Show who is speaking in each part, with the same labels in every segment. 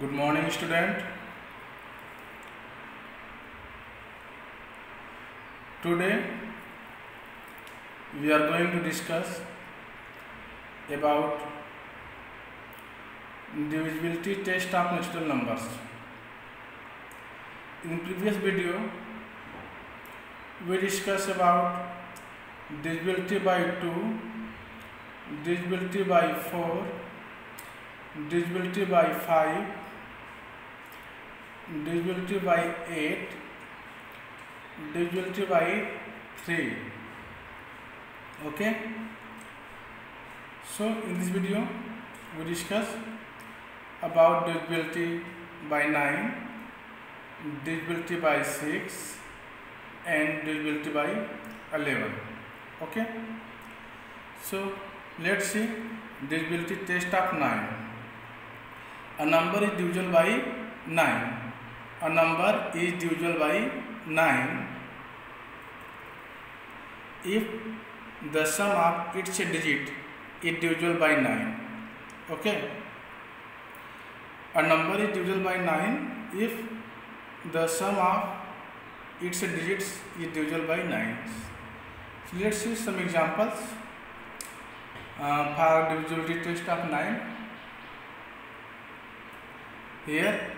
Speaker 1: Good morning, student. Today we are going to discuss about divisibility test of natural numbers. In previous video, we discussed about divisibility by 2, divisibility by 4, divisibility by 5, divisibility by 8, divisibility by 3. Okay. So in this video we discuss about divisibility by 9, divisibility by 6 and divisibility by 11. Okay. So let's see divisibility test of 9. A number is divisible by 9. A number is divisible by 9 if the sum of its digit is divisible by 9. Okay. A number is divisible by 9 if the sum of its digits is divisible by 9. So let's see some examples for divisibility test of 9. Here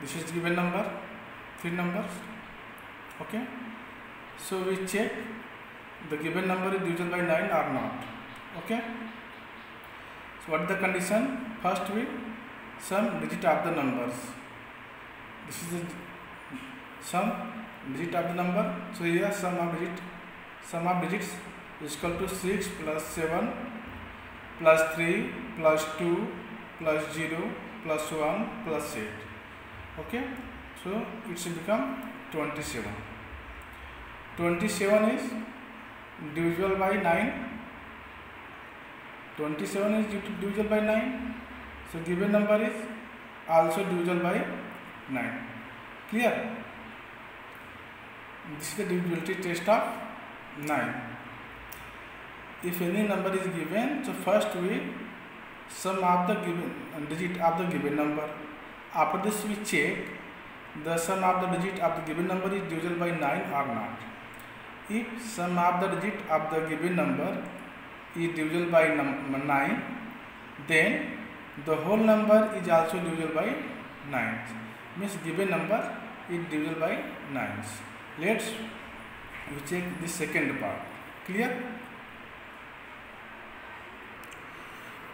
Speaker 1: this is given number, 3 numbers. Okay. So we check the given number is divisible by 9 or not. Okay. So what is the condition? First we sum digit of the numbers. This is the sum digit of the number. So here sum of digits is equal to 6 plus 7 plus 3 plus 2 plus 0 plus 1 plus 8. Okay. So it should become 27. 27 is divisible by 9. 27 is divisible by 9. So given number is also divisible by 9. Clear? This is the divisibility test of 9. If any number is given, so first we sum of the given digit of the given number. After this we check the sum of the digit of the given number is divisible by 9 or not. If sum of the digit of the given number is divisible by 9, then the whole number is also divisible by 9. Means given number is divisible by 9. Let's we check the second part. Clear?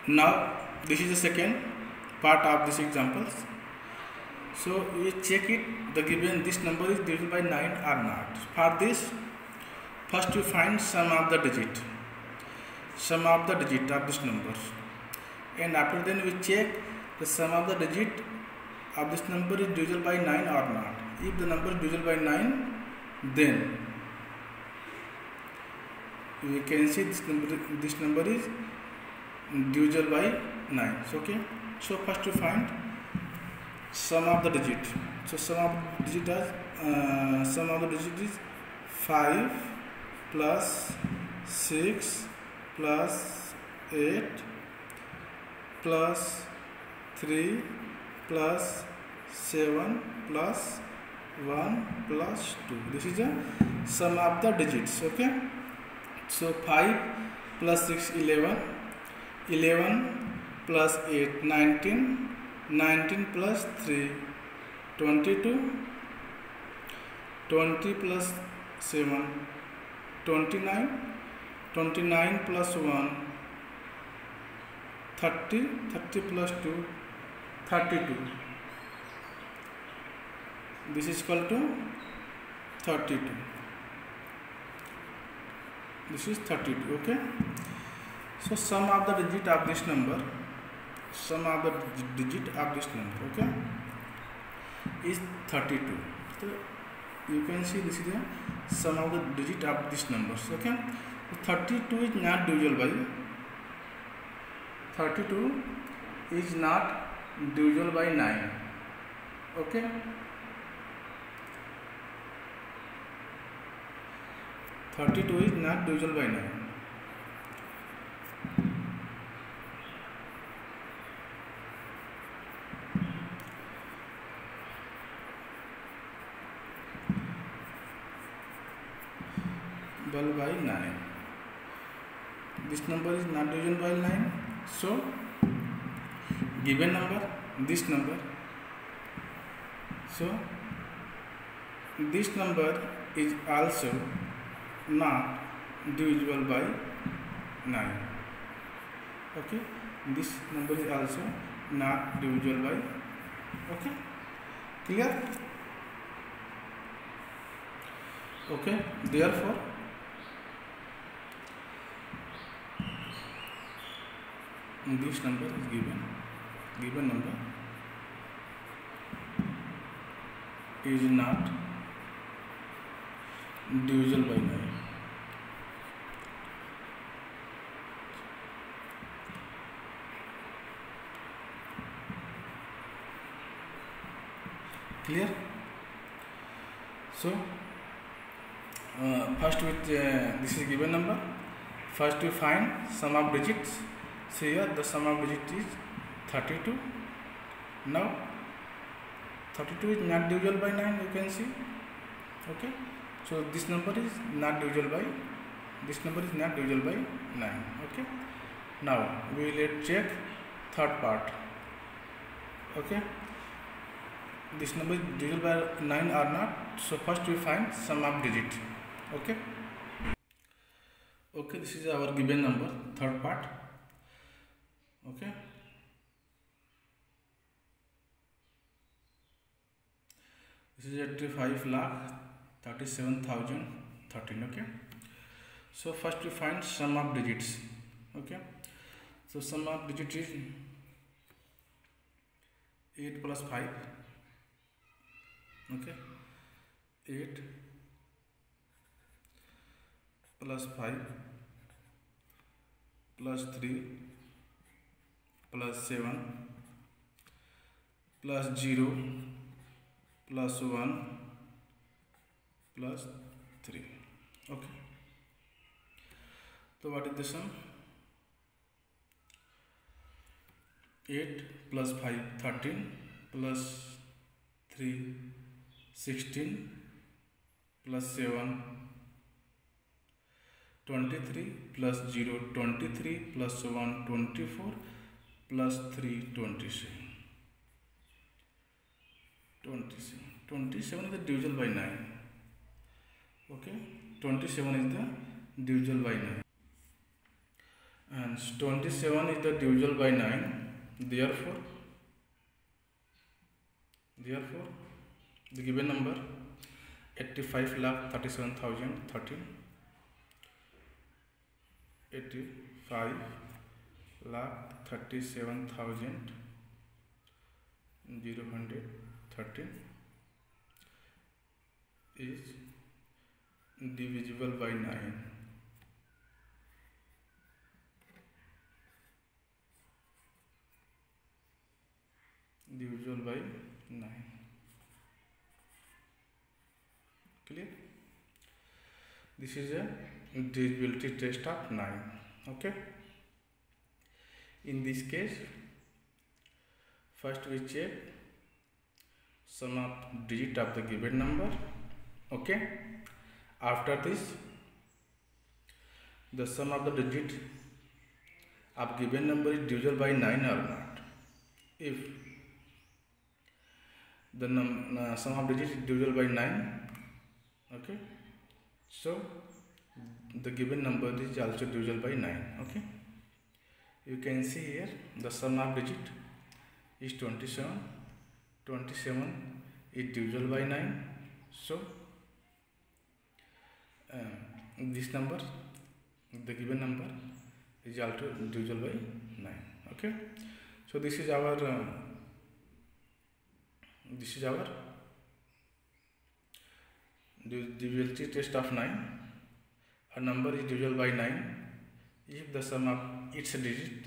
Speaker 1: Now this is the second part of this examples. So we check it, the given this number is divisible by 9 or not. For this, first we find sum of the digit of this number, and after then we check the sum of the digit of this number is divisible by 9 or not. If the number is divisible by 9, then we can see this number is divisible by 9. So, okay. So first we find sum of the digit. So sum of the digit is 5 plus 6 plus 8 plus 3 plus 7 plus 1 plus 2. This is the sum of the digits. Okay. So 5 plus 6 11, 11 plus 8 19, 19 plus 3 22, 20 plus 7 29, 29 plus 1 30, 30 plus 2 32. This is equal to 32. This is 32. Okay. So sum of the digit of this number, okay, is 32. So you can see this is the sum of the digit of this numbers. Okay. So 32 is not divisible by 9. Okay. 32 is not divisible by 9. divisible by 9. This number is not divisible by 9. So given number, this number, so this number is also not divisible by 9. Okay, this number is also not divisible by, okay, clear? Okay, therefore this number is given number is not divisible by 9. Clear? So first with this is given number. First we find sum of digits. So here the sum of digits is 32. Now 32 is not divisible by 9, you can see. Okay, so this number is not divisible by 9. Okay, now we will check third part. Okay, this number is divisible by 9 or not. So first we find sum of digit. Okay, this is our given number, third part. Okay, this is 85,37,013. Okay, so first we find sum of digits. Okay, so sum of digits is 8 plus 5. Okay, 8 plus 5 plus 3 plus 7 plus 0 plus 1 plus 3. Okay, so what is the sum? 8 plus 5 13 plus 3 16 plus 7 23 plus 0 23 plus 1 24 plus 3 27. 27 is the divisible by 9. Okay, 27 is the divisible by 9, and 27 is the divisible by 9. Therefore the given number 85,37,013. 85,37,013 is divisible by 9. Divisible by 9. Clear? This is a divisibility test of 9. Okay, in this case first we check sum of digit of the given number. Okay, after this the sum of the digit of given number is divisible by 9 or not. If the sum of digit is divisible by 9, okay, so the given number is also divisible by 9. Okay, you can see here the sum of digit is 27. 27 is divisible by 9. So this number, the given number, is also divisible by 9. Okay, so this is our divisibility test of 9. A number is divisible by 9 if the sum of its digit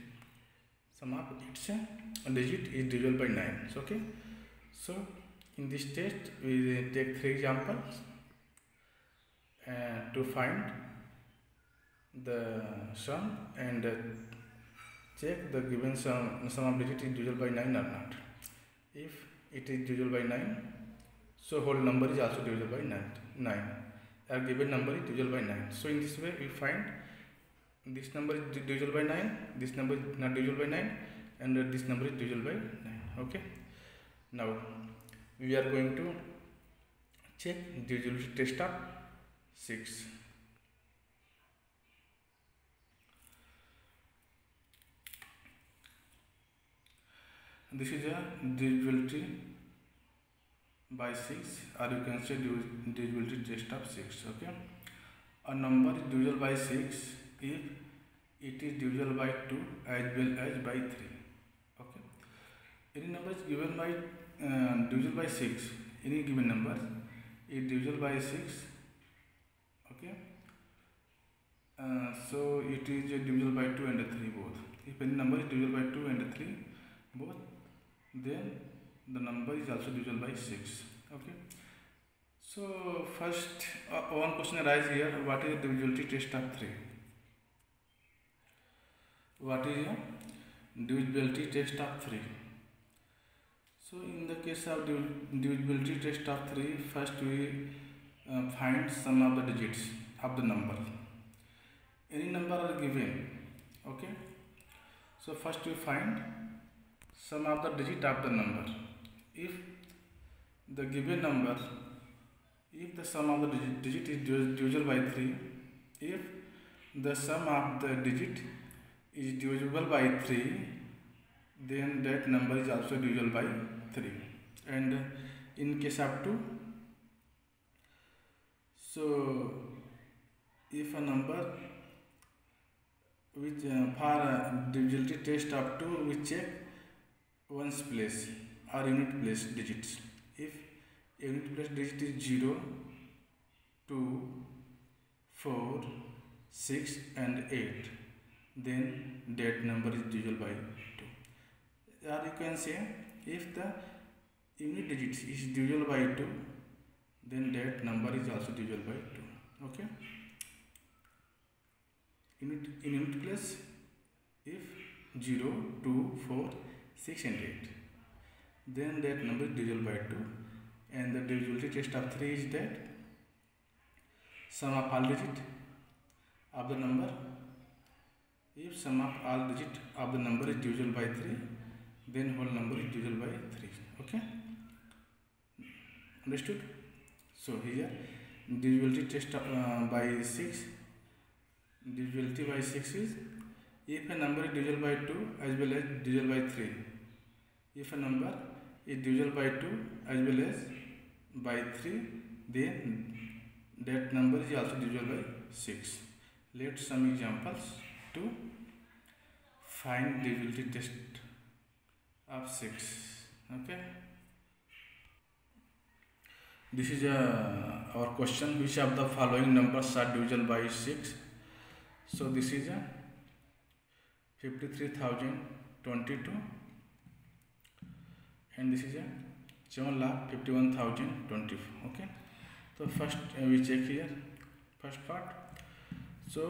Speaker 1: is divisible by 9. So, okay, so in this test we take 3 examples to find the sum and check the given sum of digit is divisible by 9 or not. If it is divisible by 9, so whole number is also divisible by 9. a given number is divisible by 9. So in this way we find this number is divisible by 9, this number is not divisible by 9, and this number is divisible by 9. Okay. Now we are going to check divisibility test of 6. This is a divisibility by 6, or you can say divisibility test of 6. Okay. A number is divisible by 6 if it is divisible by 2 as well as by 3. Okay. Any number is given by divisible by 6. Any given number is divisible by 6. Okay. So it is divisible by 2 and 3 both. If any number is divisible by 2 and 3 both, then the number is also divisible by 6. Okay. So first one question arises here: what is the divisibility test of 3? What is a divisibility test of 3? So in the case of divisibility test of 3, first we find sum of the digits of the number. Any number are given. Okay. So first we find sum of the digit of the number. If the given number, if the sum of the digit is divisible by 3, if the sum of the digit is divisible by 3, then that number is also divisible by 3. And in case of 2, so if a number which for divisibility test of 2, we check ones place or unit place digits. If unit place digit is 0, 2, 4, 6 and 8, then that number is divisible by 2. Or you can say if the unit digit is divisible by 2, then that number is also divisible by 2. Okay. In unit place, if 0, 2, 4, 6 and 8, then that number is divisible by 2. And the divisibility test of 3 is that sum of all digit of the number. If sum of all digit of the number is divisible by 3, then whole number is divisible by 3. Okay. Understood? So here divisibility test by 6. Divisibility by 6 is if a number is divisible by 2 as well as divisible by 3. If a number is divisible by 2 as well as by 3, then that number is also divisible by 6. Let's some examples to find divisibility test of 6. Okay. This is our question: which of the following numbers are divisible by 6? So this is a 53,022 and this is a 7,51,024. Okay. So first we check here first part. So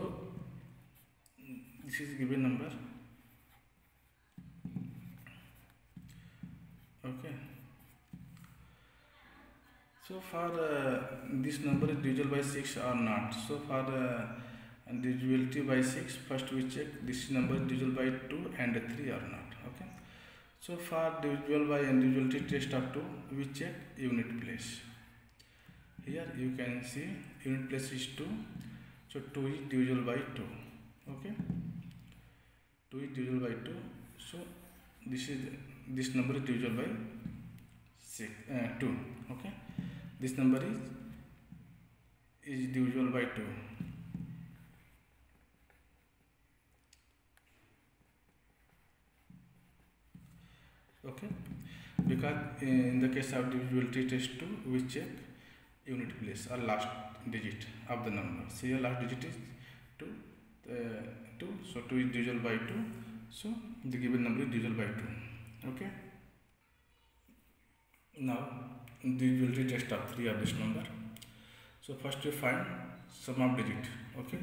Speaker 1: this is given number. Okay. So for this number is divisible by 6 or not. So for divisibility by 6, first we check this number is divisible by 2 and 3 or not. Okay. So for divisible by and divisibility test of 2, we check unit place. Here you can see unit place is 2. So 2 is divisible by 2. Okay. 2 is divisible by 2. So this number is divisible by 2. Okay. This number is divisible by 2. Okay, because in the case of divisibility test 2, we check unit place or last digit of the number. So your last digit is 2, so 2 is divisible by 2, so the given number is divisible by 2. Okay. Now divisibility test of 3 of this number. So first we find sum of digit. Okay.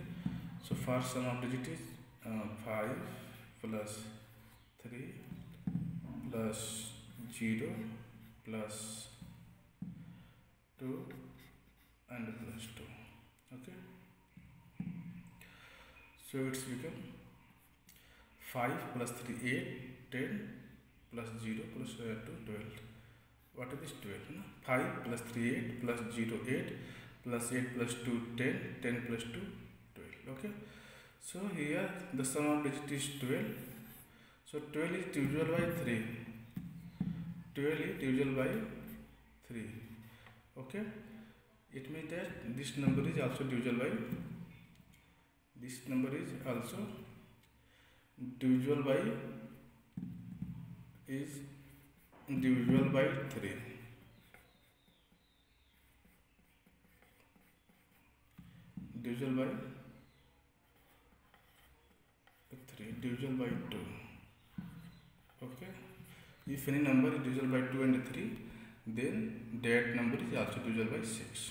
Speaker 1: So for sum of digit is 5 plus 3 plus 0 plus 2 and plus 2. Okay, so it's become 5 plus 3 8 10 plus 0 plus 2 12. What is this? 12, no? 5 plus 3 8 plus 0 8 plus 8 plus 2 10 10 plus 2 12. Okay, so here the sum of digit is 12. So 12 is divisible by 3. 12 is divisible by 3. Okay, it means that this number is also divisible by divisible by divisible by 3. Divisible by 3, divisible by 2. Okay, if any number is divisible by 2 and 3, then that number is also divisible by 6.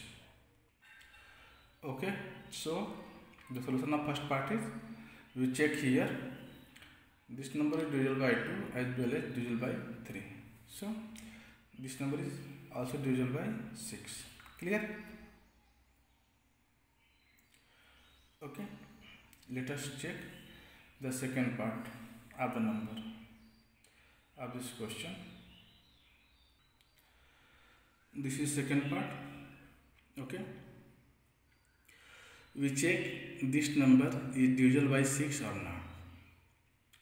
Speaker 1: Okay, so the solution of first part is, we check here, this number is divisible by 2 as well as divisible by 3. So this number is also divisible by 6. Clear? Okay, let us check the second part of the number of this question. This is second part. Okay, we check this number is divisible by 6 or not.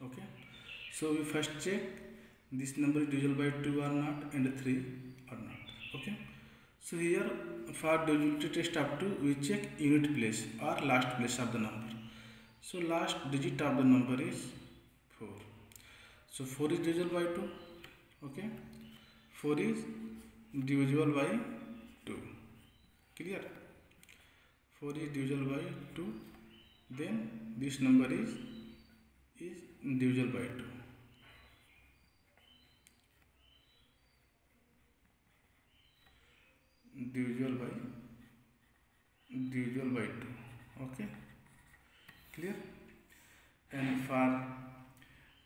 Speaker 1: Okay, so we first check this number is divisible by 2 or not and 3 or not. Okay, so here for divisibility test up to, we check unit place or last place of the number. So last digit of the number is 4. So 4 is divisible by 2. Okay, 4 is divisible by 2. Clear? 4 is divisible by 2. Then this number is divisible by 2. Divisible by 2. Okay, clear? And for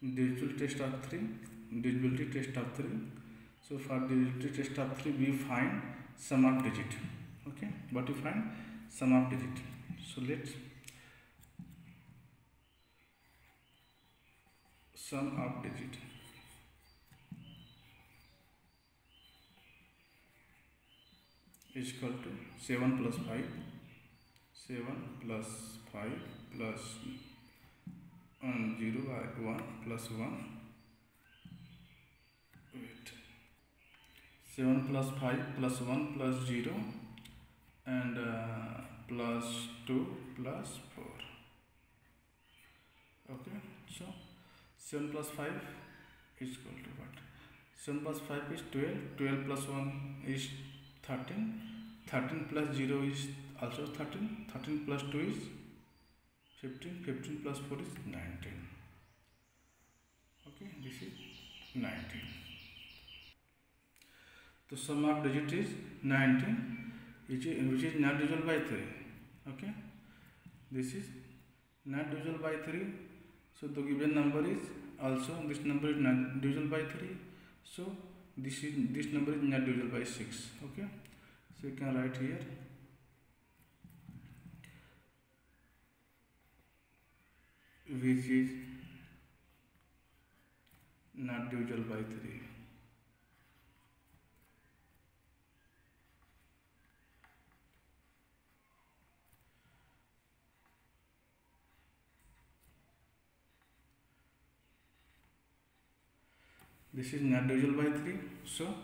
Speaker 1: divisibility test of 3, so for divisibility test of 3, we find sum of digit. Okay, what we find? Sum of digit. So let's sum of digit is equal to 7 plus 5 plus 0 1 plus 1. Wait, 7 plus 5 plus 1 plus 0 and plus 2 plus 4. Okay, so 7 plus 5 is equal to what? 7 plus 5 is 12. 12 plus 1 is 13. 13 plus 0 is also 13. 13 plus 2 is 15. 15 plus 4 is 19. Okay, this is 19. The sum of digit is 19, which is not divisible by 3. Okay, this is not divisible by 3. So the given number is also, this number is not divisible by 3. So this number is not divisible by 6. Okay, so you can write here which is not divisible by 3. This is not divisible by 3. So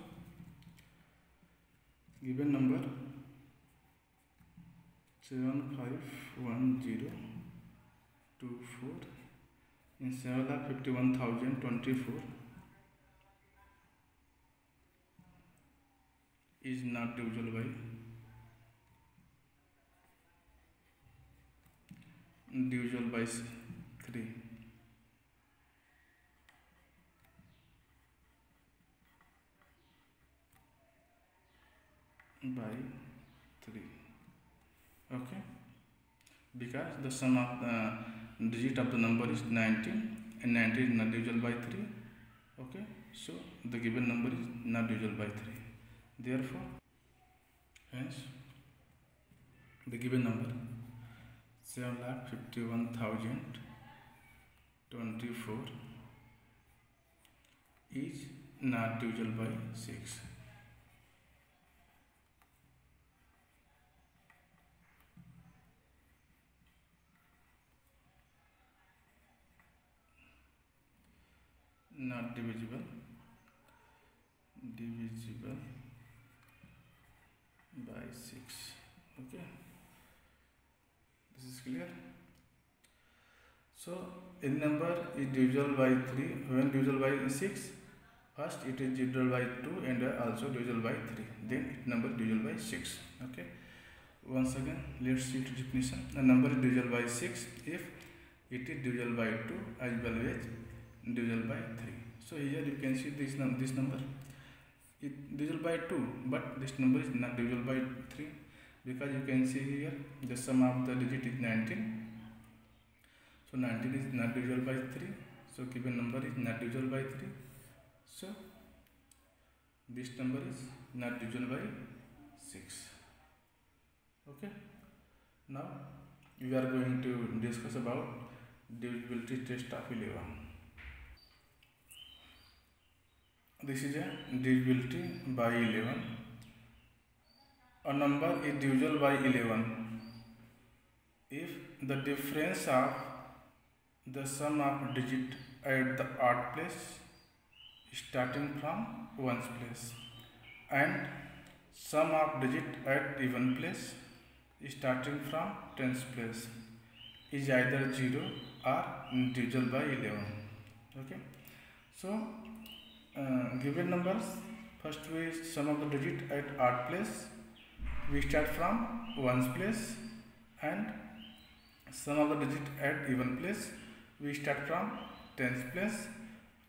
Speaker 1: given number 751024 in 7,51,024 is not divisible by 3. By 3. Okay, because the sum of digit of the number is 19 and 19 is not divisible by 3. Okay, so the given number is not divisible by 3. Therefore, hence the given number 7,51,024 is not divisible by 6. Not divisible by 6. Okay, this is clear. So any number is divisible by 3 when divisible by 6. First it is divisible by 2 and also divisible by 3, then it number divisible by 6. Okay, once again let's see the definition. A number is divisible by 6 if it is divisible by 2 as well as divisible by 3. So here you can see this number it divisible by 2, but this number is not divisible by 3 because you can see here the sum of the digit is 19. So 19 is not divisible by 3. So given number is not divisible by 3. So this number is not divisible by 6. Okay. Now we are going to discuss about divisibility test of 11. This is a divisibility by 11. A number is divisible by 11 if the difference of the sum of digit at the odd place starting from ones place and sum of digit at even place starting from tens place is either 0 or divisible by 11. Okay, so given numbers, first we sum of the digit at odd place we start from ones place and sum of the digit at even place we start from tens place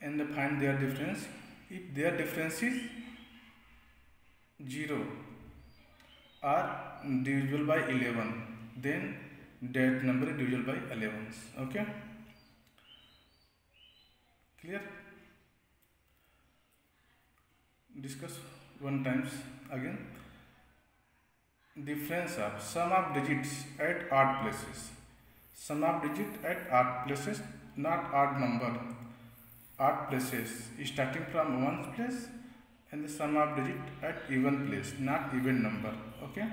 Speaker 1: and find their difference. If their difference is 0 or divisible by 11, then that number is divisible by 11. Okay, clear? Discuss one times again. Difference of sum of digits at odd places. Sum of digit at odd places, not odd number. Odd places starting from ones place and the sum of digit at even place, not even number. Okay,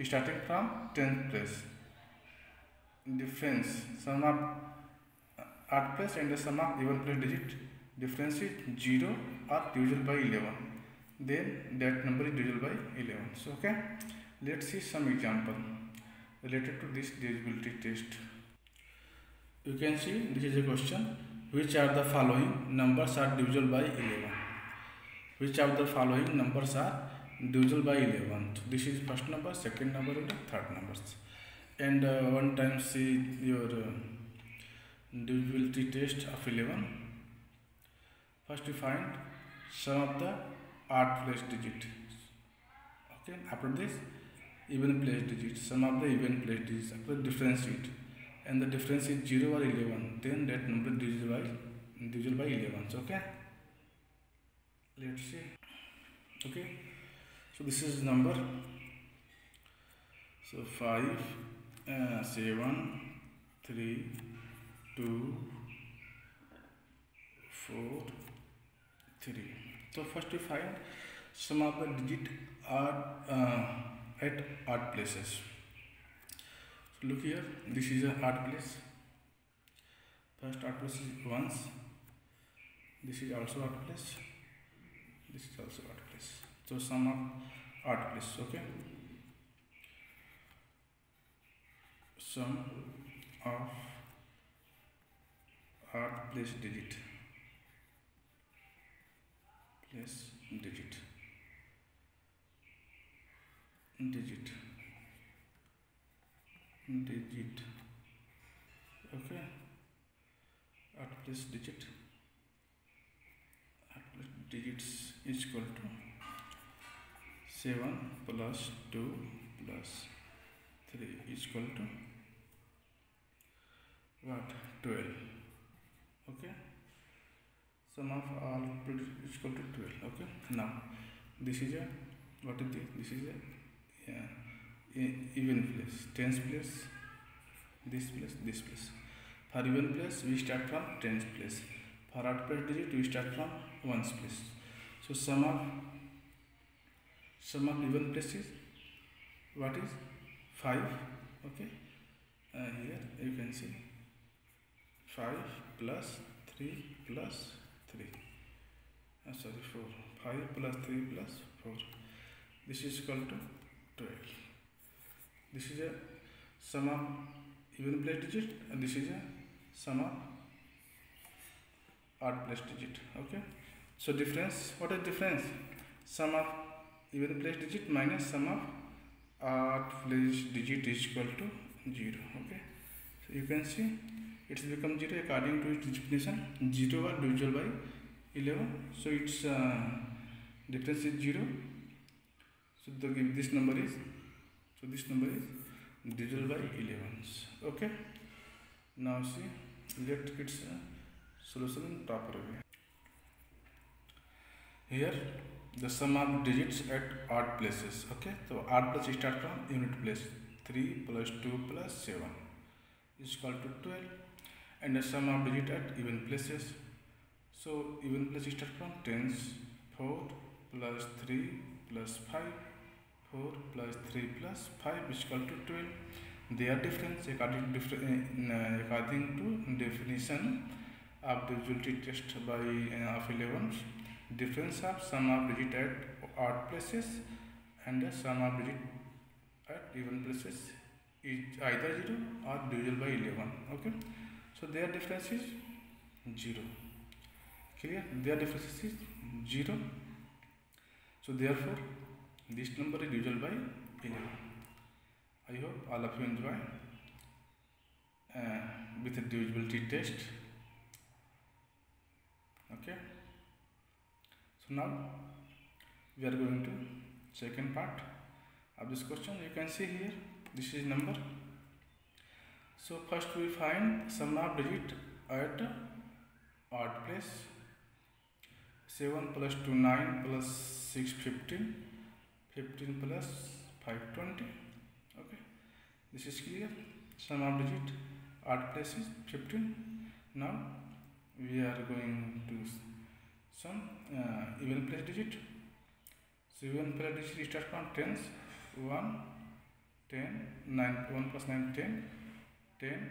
Speaker 1: starting from tenth place. Difference sum of odd place and the sum of even place digit difference is 0 or divisible by 11. Then that number is divisible by 11. So okay, let's see some example related to this divisibility test. You can see this is a question: which are the following numbers are divisible by 11? Which of the following numbers are divisible by 11? So this is first number, second number and third numbers. And one time see your divisibility test of 11. First you find sum of the odd place digit. Okay, after this even place digit, sum of the even place digits, after differentiate, and the difference is 0 or 11, then that number is divisible by 11. So okay, let's see. Okay, so this is number. So 5 7 3 2 4 3. So first we find sum of the digit are at odd places. So look here, this is an odd place. First odd place is ones. This is also odd place. This is also odd place. So sum of odd place. Okay. Sum of odd place digit. Digit. Okay, odd place digit. Odd place digits is equal to 7 plus 2 plus 3 is equal to what? 12. Okay, sum of all is equal to 12. Okay, now this is a, what is this? This is a even place, tens place, this place. For even place we start from tens place. For odd place digit we start from ones place. So sum of even place is what is 5. Okay, here you can see 5 plus 3 plus 3. Sorry, 4. 5 plus 3 plus 4. This is equal to 12. This is a sum of even place digit, and this is a sum of odd place digit. Okay. So difference. What is difference? Sum of even place digit minus sum of odd place digit is equal to 0. Okay. So you can see it's become 0 according to its definition. 0 are divisible by 11. So its difference is 0. So this number is divisible by 11. Okay. Now see, let its solution in proper way. Here the sum of digits at odd places. Okay, so odd place start from unit place. 3 plus 2 plus 7 is equal to 12, and the sum of digit at even places. So even place start from tens. 4 plus 3 plus 5. 4 plus 3 plus 5 is equal to 12. Their difference according to definition of divisibility test by of 11. Difference of sum of digit at odd places and the sum of digit at even places is either 0 or divisible by 11. Okay, so their difference is 0. Clear? Their difference is 0. So therefore this number is divisible by 11. I hope all of you enjoy with the divisibility test. Okay. So now we are going to second part of this question. You can see here this is number. So first we find sum of digit at odd place. 7 plus 2 9 plus 6 15. 15 plus 5 20. Okay, this is clear. Sum of digit odd place is 15. Now we are going to some even place digit. So even place digit start from tens. 1 10 9 1 plus 9 10 10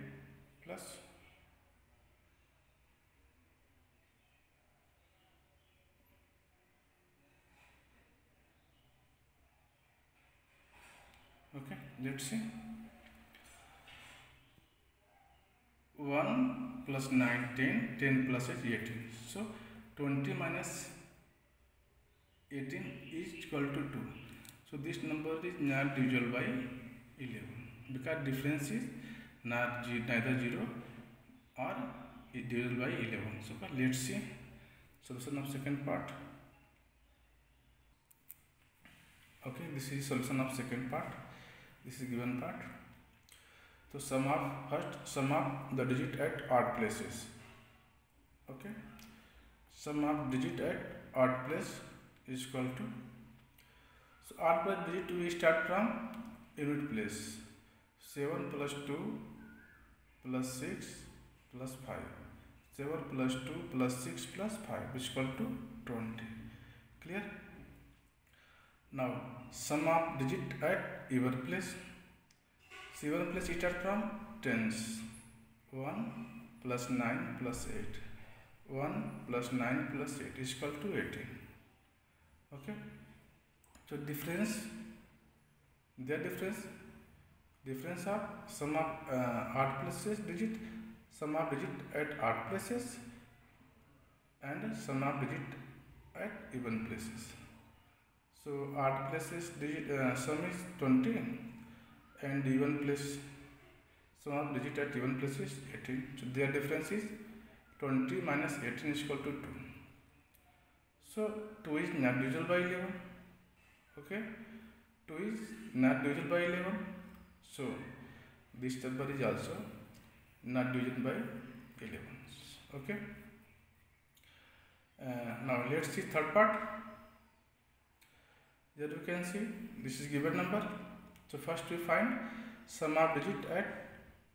Speaker 1: plus okay, let's see. 1 plus 9 10 10 plus 8 18. So 20 minus 18 is equal to 2. So this number is not divisible by 11 because difference is neither 0 or divisible by 11. So let's see solution of second part. Okay, this is solution of second part. This is given part. So sum of the digit at odd places. Okay, sum of digit at odd place is equal to, so odd place digit we start from unit place. 7 plus 2 plus 6 plus 5. 7 plus 2 plus 6 plus 5 is equal to 20. Clear? Now sum of digit at even place. Even place start from tens. 1 plus 9 plus 8. 1 plus 9 plus 8 is equal to 18. Okay. So difference of sum of odd places digit, sum of digit at odd places and sum of digit at even places. So odd places digit sum is 20 and even place sum of digit at even place is 18. So their difference is 20 minus 18 is equal to 2. So 2 is not divisible by 11. Okay, 2 is not divisible by 11. So this number is also not divisible by 11. Okay. Now let's see third part. Here you can see this is given number So first we find sum of digit at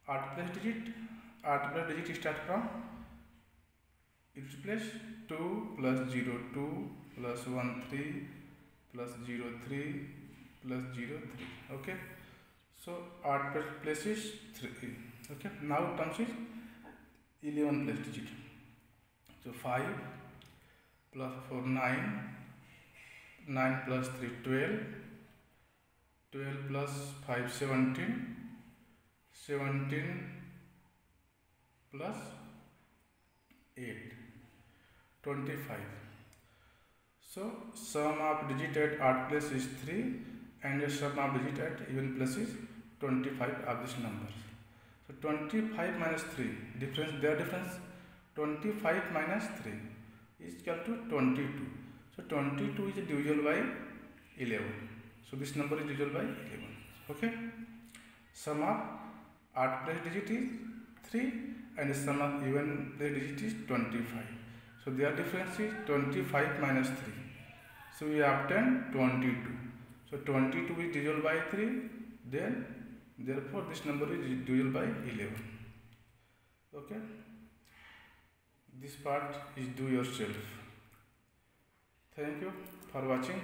Speaker 1: odd place digit. Odd place digit start from its place 2 plus 0 2 plus 1 3 plus 0 3 plus 0 3. Okay. So odd place is 3. Okay. Now terms is 11 place digit. So 5 plus 4 9, 9 plus 3 12, 12 plus 5 17, 17 plus 8 25. So sum of digit at odd place is 3 and the sum of digit at even place is 25 of this number. So 25 minus 3 difference, their difference 25 minus 3 is equal to 22. So 22 is divisible by 11. So this number is divisible by 11. Okay. Sum of odd place digit is 3 and the sum of even place digit is 25. So their difference is 25 minus 3. So we obtain 22. So 22 is divisible by 3. Then therefore this number is divisible by 11. Okay. This part is do yourself. Thank you for watching.